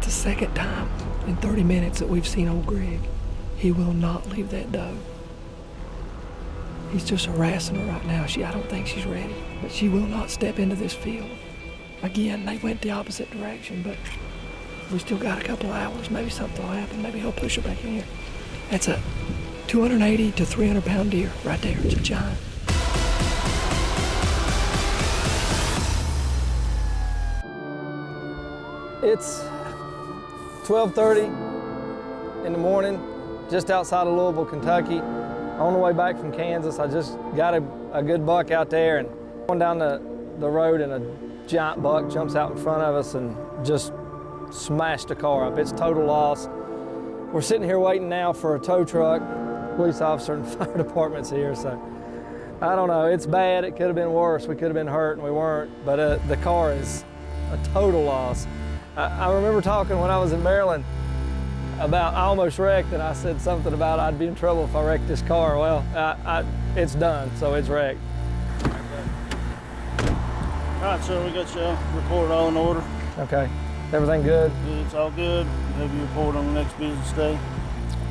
the second time in 30 minutes that we've seen old Greg. He will not leave that doe. He's just harassing her right now. I don't think she's ready, but she will not step into this field. Again, they went the opposite direction, but we still got a couple of hours. Maybe something will happen. Maybe he'll push her back in here. That's a 280 to 300 pound deer right there. It's a giant. It's 12:30 in the morning, just outside of Louisville, Kentucky. On the way back from Kansas, I just got a good buck out there, and going down the road, and a giant buck jumps out in front of us and just smashed the car up. It's total loss. We're sitting here waiting now for a tow truck. Police officer and fire department's here, so I don't know. It's bad. It could have been worse. We could have been hurt, and we weren't. But the car is a total loss. I remember talking when I was in Maryland about I almost wrecked, and I said something about I'd be in trouble if I wrecked this car. Well, it's done, so it's wrecked. All right, sir, we got your report all in order. Okay. Everything good? It's all good. We'll have your report on the next business day.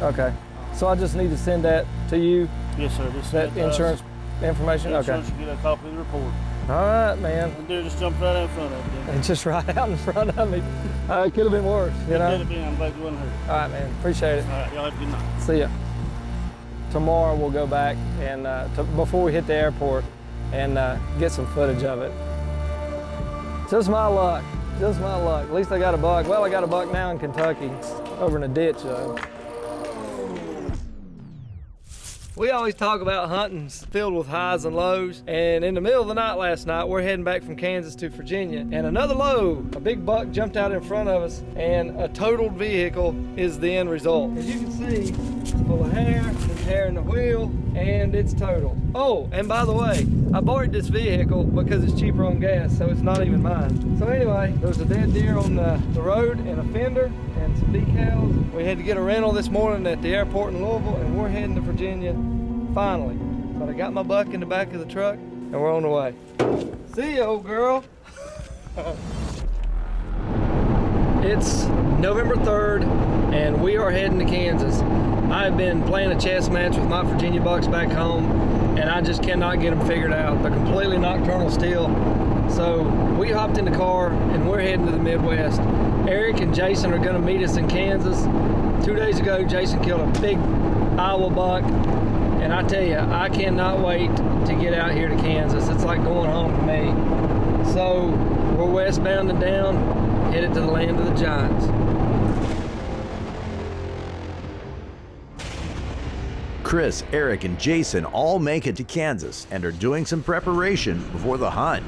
Okay. So I just need to send that to you? Yes, sir. Just that insurance information? Insurance, okay. You get a copy of the report. All right, man. The deer just jumped right out in front of you. And just right out in front of me. It could have been worse, you know? It could have been. I'm glad you wasn't hurt. All right, man. Appreciate it. All right, y'all have a good night. See ya. Tomorrow we'll go back and before we hit the airport and get some footage of it. Just my luck. Just my luck. At least I got a buck. Well, I got a buck now in Kentucky, over in a ditch though. We always talk about hunting filled with highs and lows, and in the middle of the night last night, we're heading back from Kansas to Virginia, and another low, a big buck jumped out in front of us, and a totaled vehicle is the end result. As you can see, it's full of hair, there's hair in the wheel, and it's totaled. Oh, and by the way, I borrowed this vehicle because it's cheaper on gas, so it's not even mine. So anyway, there's a dead deer on the road and a fender and some decals. We had to get a rental this morning at the airport in Louisville, and we're heading to Virginia finally. But I got my buck in the back of the truck, and we're on the way. See ya, old girl. It's November 3rd, and we are heading to Kansas. I've been playing a chess match with my Virginia bucks back home, and I just cannot get them figured out. They're completely nocturnal still. So we hopped in the car, and we're heading to the Midwest. Eric and Jason are gonna meet us in Kansas. 2 days ago, Jason killed a big Iowa buck, and I tell you, I cannot wait to get out here to Kansas. It's like going home to me. So we're westbound and down, headed to the land of the giants. Chris, Eric, and Jason all make it to Kansas and are doing some preparation before the hunt.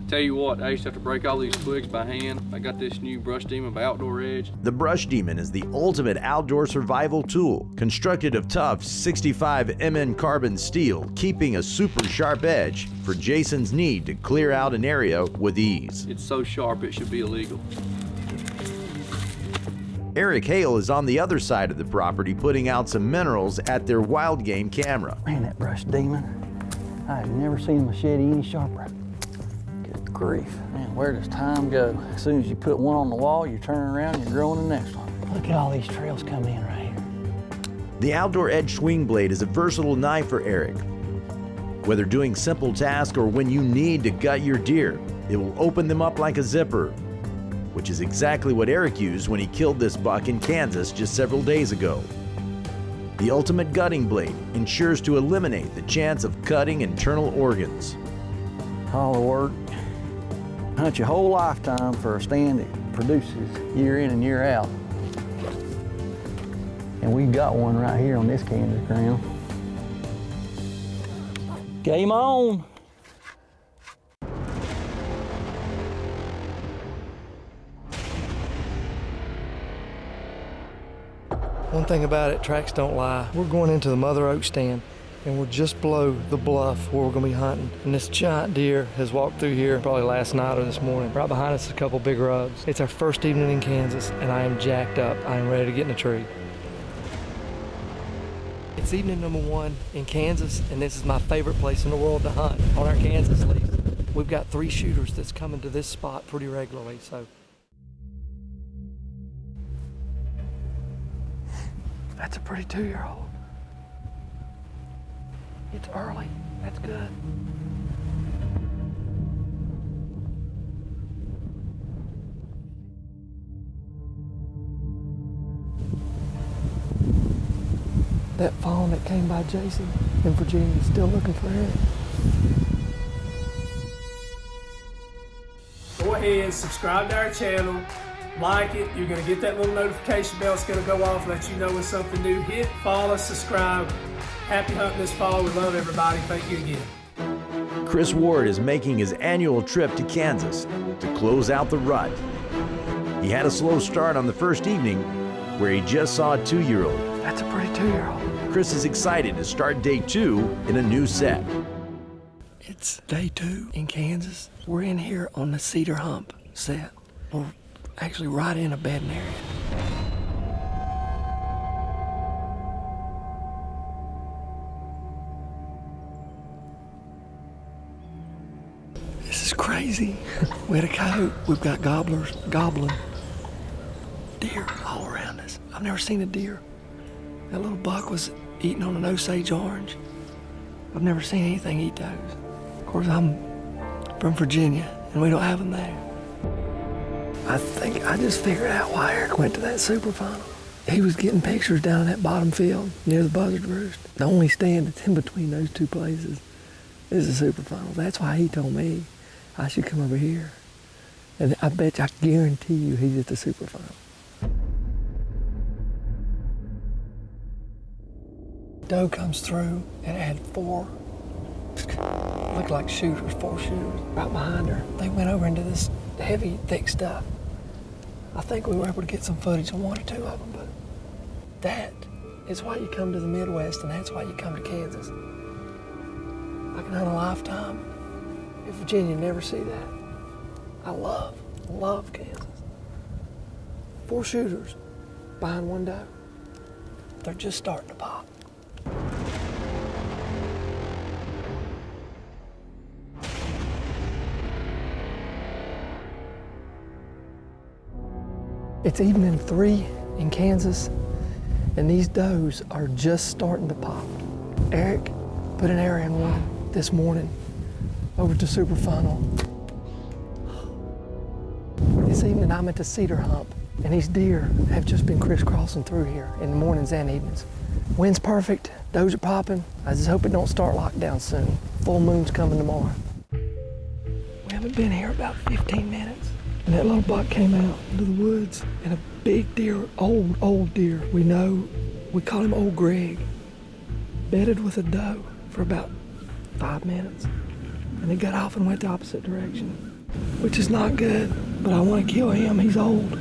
Tell you what, I used to have to break all these twigs by hand. I got this new Brush Demon by Outdoor Edge. The Brush Demon is the ultimate outdoor survival tool, constructed of tough 65 Mn carbon steel, keeping a super sharp edge for Jason's need to clear out an area with ease. It's so sharp it should be illegal. Eric Hale is on the other side of the property putting out some minerals at their wild game camera. Man, that Brush Demon, I have never seen a machete any sharper. Good grief. Man, where does time go? As soon as you put one on the wall, you turn around and you're growing the next one. Look at all these trails coming in right here. The Outdoor Edge swing blade is a versatile knife for Eric. Whether doing simple tasks or when you need to gut your deer, it will open them up like a zipper, which is exactly what Eric used when he killed this buck in Kansas just several days ago. The ultimate gutting blade ensures to eliminate the chance of cutting internal organs. All the work, hunt your whole lifetime for a stand that produces year in and year out. And we've got one right here on this Kansas ground. Game on. One thing about it, tracks don't lie. We're going into the Mother Oak stand, and we're just below the bluff where we're gonna be hunting. And this giant deer has walked through here probably last night or this morning. Right behind us is a couple big rubs. It's our first evening in Kansas, and I am jacked up. I am ready to get in a tree. It's evening number 1 in Kansas, and this is my favorite place in the world to hunt on our Kansas lease. We've got 3 shooters that's coming to this spot pretty regularly, so. That's a pretty 2-year-old. It's early. That's good. That fawn that came by Jason in Virginia is still looking for Eric. Go ahead, subscribe to our channel, like it. You're gonna get that little notification bell. It's gonna go off, let you know when something new. Hit follow, subscribe. Happy hunting this fall. We love everybody. Thank you again. Chris Ward is making his annual trip to Kansas to close out the rut. He had a slow start on the first evening where he just saw a 2-year-old. That's a pretty 2-year-old. Chris is excited to start day 2 in a new set. It's day 2 in Kansas. We're in here on the Cedar Hump set. We're actually right in a bedding area. This is crazy. We had a coyote. We've got gobblers gobbling. Deer all around us. I've never seen a deer. That little buck was eating on an Osage orange. I've never seen anything eat those. Of course, I'm from Virginia, and we don't have them there. I think I just figured out why Eric went to that super final. He was getting pictures down in that bottom field near the buzzard roost. The only stand that's in between those two places is the super final. That's why he told me I should come over here. And I bet you, I guarantee you he's at the super final. Doe comes through and had 4, looked like shooters, 4 shooters right behind her. They went over into this heavy, thick stuff. I think we were able to get some footage on 1 or 2 of them, but that is why you come to the Midwest, and that's why you come to Kansas. I can hunt a lifetime. In Virginia, never see that. I love Kansas. 4 shooters behind 1 doe. They're just starting to pop. It's evening 3 in Kansas, and these does are just starting to pop. Eric put an arrow in one this morning over to super final. This evening I'm at the Cedar Hump, and these deer have just been crisscrossing through here in the mornings and evenings. Wind's perfect, does are popping. I just hope it don't start lockdown soon. Full moon's coming tomorrow. We haven't been here about 15 minutes. And that little buck came out into the woods, and a big deer, old deer, we call him Old Greg, bedded with a doe for about 5 minutes. And he got off and went the opposite direction, which is not good, but I want to kill him, he's old.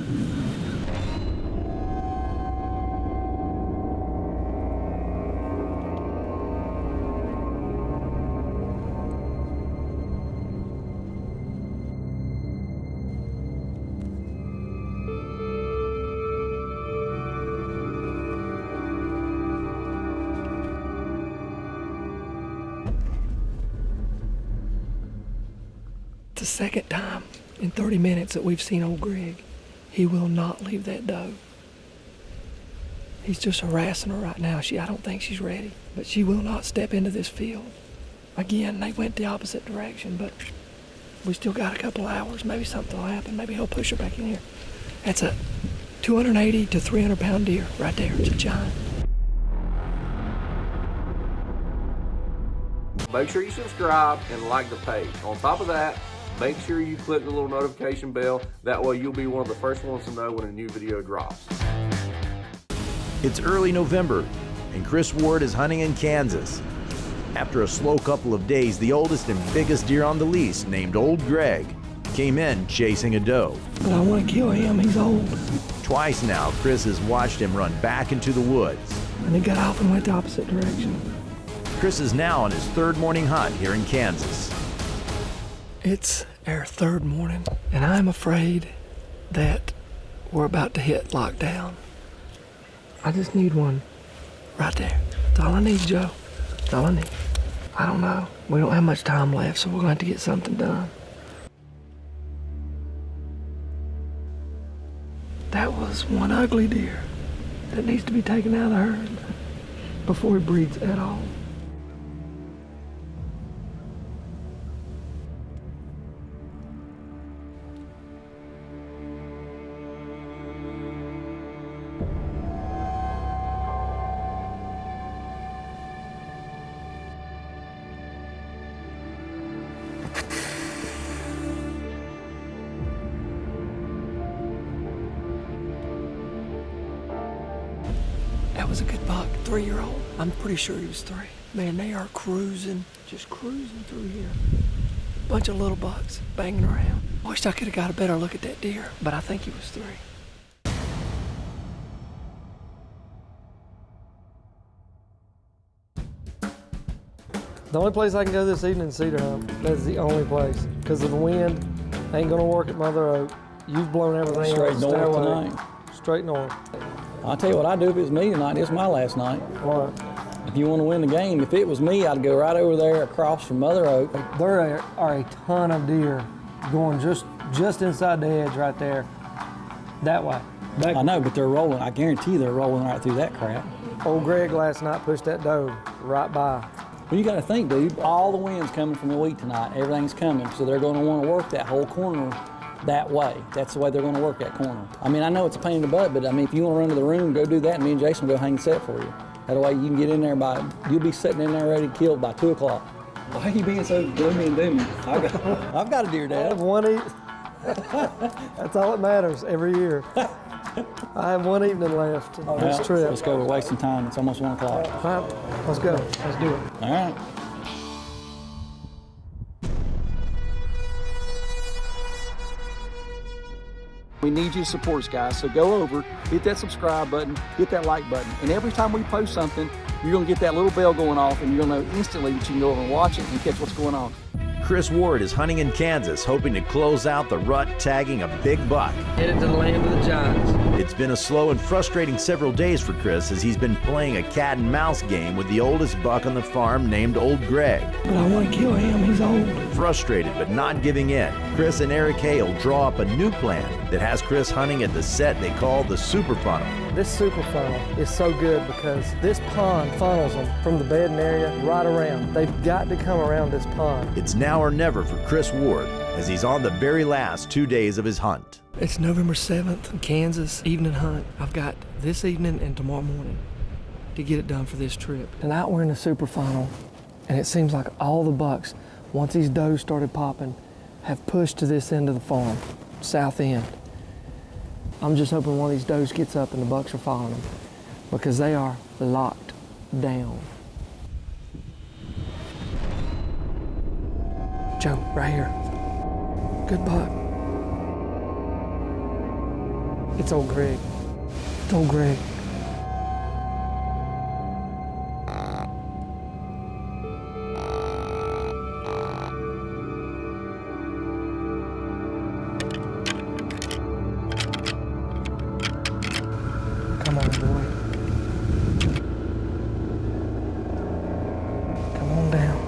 The second time in 30 minutes that we've seen old Greg. He will not leave that doe. He's just harassing her right now. I don't think she's ready, but she will not step into this field. Again, they went the opposite direction, but we still got a couple hours. Maybe something will happen. Maybe he'll push her back in here. That's a 280 to 300 pound deer right there. It's a giant. Make sure you subscribe and like the page. On top of that, make sure you click the little notification bell. That way you'll be one of the first ones to know when a new video drops. It's early November, and Chris Ward is hunting in Kansas. After a slow couple of days, the oldest and biggest deer on the lease, named Old Greg, came in chasing a doe. But I want to kill him, he's old. Twice now, Chris has watched him run back into the woods. And he got off and went the opposite direction. Chris is now on his third morning hunt here in Kansas. It's our third morning, and I'm afraid that we're about to hit lockdown. I just need one right there. That's all I need, Joe. That's all I need. I don't know. We don't have much time left, so we're going to have to get something done. That was one ugly deer. that needs to be taken out of the herd before he breeds at all. That was a good buck, 3-year-old. I'm pretty sure he was 3. Man, they are cruising, just cruising through here. Bunch of little bucks banging around. I wished I could have got a better look at that deer, but I think he was 3. The only place I can go this evening is Cedar Hump. That's the only place. Because of the wind, ain't gonna work at Mother Oak. You've blown everything Straight else. north Stay away. tonight. Straight north. I'll tell you what I'd do if it was me tonight. It's my last night. What? If you want to win the game, if it was me, I'd go right over there across from Mother Oak. There are a ton of deer going just inside the edge right there. That way. I know, but they're rolling. I guarantee they're rolling right through that crap. Old Greg last night pushed that doe right by. Well, you got to think, dude, all the wind's coming from the wheat tonight. Everything's coming, so they're going to want to work that whole corner that way. That's the way they're going to work that corner. I mean, I know it's a pain in the butt, but I mean, if you want to run to the room, go do that, and me and Jason will go hang set for you. That way you can get in there you'll be sitting in there ready to kill by 2 o'clock. Why are you being so gloomy and doomy? I've got a deer, I Dad. have one That's all that matters every year. I have one evening left on this trip. Let's go, we're wasting time. It's almost 1 o'clock. All right, let's go. Let's do it. All right. We need you to support us, guys. So go over, hit that subscribe button, hit that like button. And every time we post something, you're going to get that little bell going off, and you're going to know instantly that you can go over and watch it and catch what's going on. Chris Ward is hunting in Kansas, hoping to close out the rut, tagging a big buck. Headed to the land of the giants. It's been a slow and frustrating several days for Chris as he's been playing a cat and mouse game with the oldest buck on the farm named Old Greg. But I want to kill him, he's old. Frustrated but not giving in, Chris and Eric Hale draw up a new plan that has Chris hunting at the set they call the Super Funnel. This super funnel is so good because this pond funnels them from the bedding area right around. They've got to come around this pond. It's now or never for Chris Ward as he's on the very last 2 days of his hunt. It's November 7th in Kansas, evening hunt. I've got this evening and tomorrow morning to get it done for this trip. Tonight we're in the super funnel, and it seems like all the bucks, once these does started popping, have pushed to this end of the farm, south end. I'm just hoping one of these does gets up and the bucks are following them because they are locked down. Joe, right here. Good buck. It's Old Greg. It's Old Greg. Come on, boy. Come on down.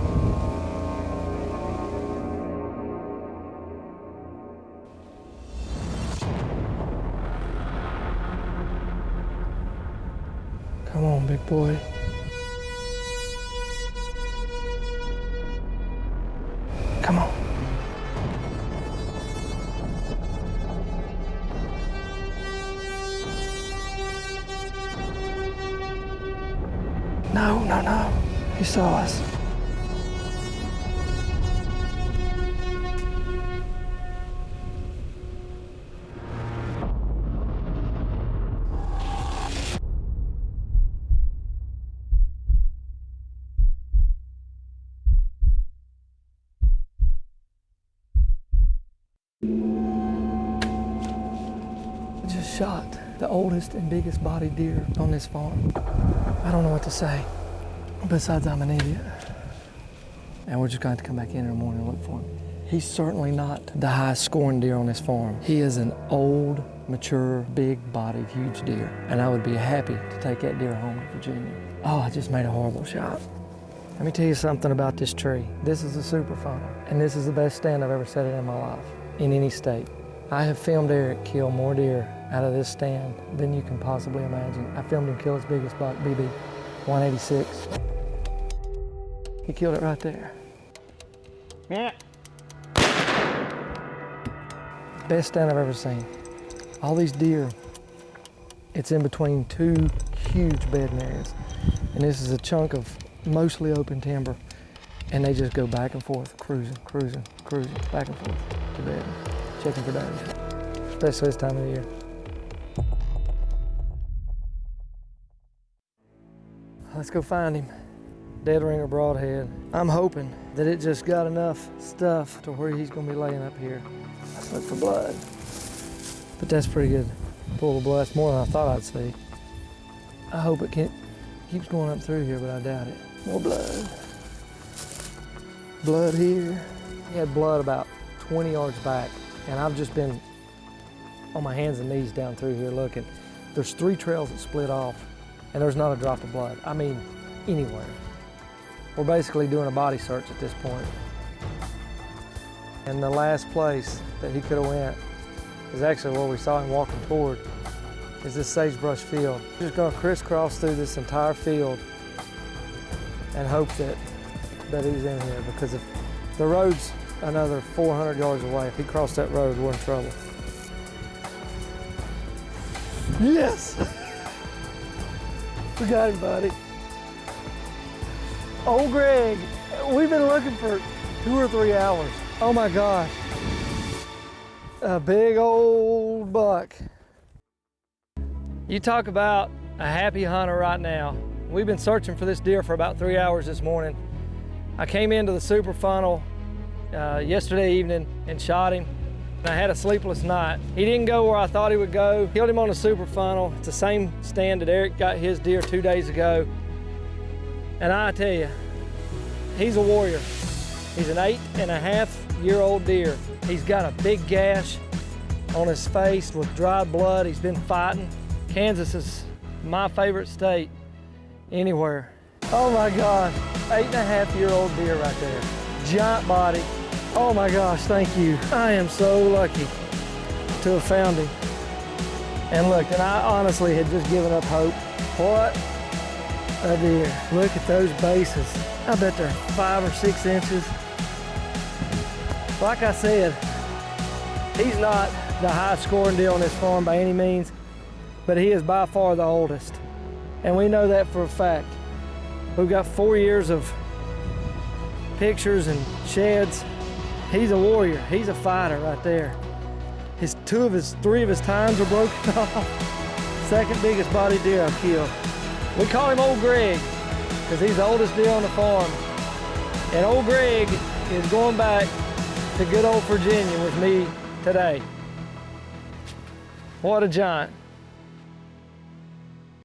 Come on, big boy. Come on. No, no, no. He saw us. Just shot the oldest and biggest bodied deer on this farm. I don't know what to say, besides I'm an idiot. And we're just going to have to come back in the morning and look for him. He's certainly not the highest scoring deer on this farm. He is an old, mature, big-bodied, huge deer. And I would be happy to take that deer home to Virginia. Oh, I just made a horrible shot. Let me tell you something about this tree. This is a super funnel, and this is the best stand I've ever set it in my life, in any state. I have filmed Eric kill more deer out of this stand than you can possibly imagine. I filmed him kill his biggest buck, BB, 186. He killed it right there. Yeah. Best stand I've ever seen. All these deer, it's in between two huge bedding areas. And this is a chunk of mostly open timber. And they just go back and forth, cruising, back and forth to bed, checking for does, especially this time of the year. Let's go find him. Dead ringer broadhead. I'm hoping that it just got enough stuff to where he's gonna be laying up here. Let's look for blood. But that's pretty good pool of blood. That's more than I thought I'd see. I hope it keeps going up through here, but I doubt it. More blood. Blood here. He had blood about 20 yards back, and I've just been on my hands and knees down through here looking. There's 3 trails that split off, and there's not a drop of blood. I mean, anywhere. We're basically doing a body search at this point. And the last place that he could have went is actually where we saw him walking toward, is this sagebrush field. We're just gonna crisscross through this entire field and hope that he's in here, because if the road's another 400 yards away, if he crossed that road, we're in trouble. Yes! We got him, buddy. Old Greg, we've been looking for 2 or 3 hours. Oh my gosh. A big old buck. You talk about a happy hunter right now. We've been searching for this deer for about 3 hours this morning. I came into the super funnel yesterday evening and shot him. I had a sleepless night. He didn't go where I thought he would go. Killed him on the super funnel. It's the same stand that Eric got his deer 2 days ago. And I tell you, he's a warrior. He's an 8.5-year-old deer. He's got a big gash on his face with dried blood. He's been fighting. Kansas is my favorite state anywhere. Oh my God, 8.5-year-old deer right there. Giant body. Oh my gosh, thank you. I am so lucky to have found him. And look, and I honestly had just given up hope. What a deer. Look at those bases. I bet they're 5 or 6 inches. Like I said, he's not the highest scoring deer on this farm by any means, but he is by far the oldest. And we know that for a fact. We've got 4 years of pictures and sheds. He's a warrior. He's a fighter right there. 3 of his tines are broken off. Second biggest body deer I've killed. We call him Old Greg because he's the oldest deer on the farm. And Old Greg is going back to good old Virginia with me today. What a giant.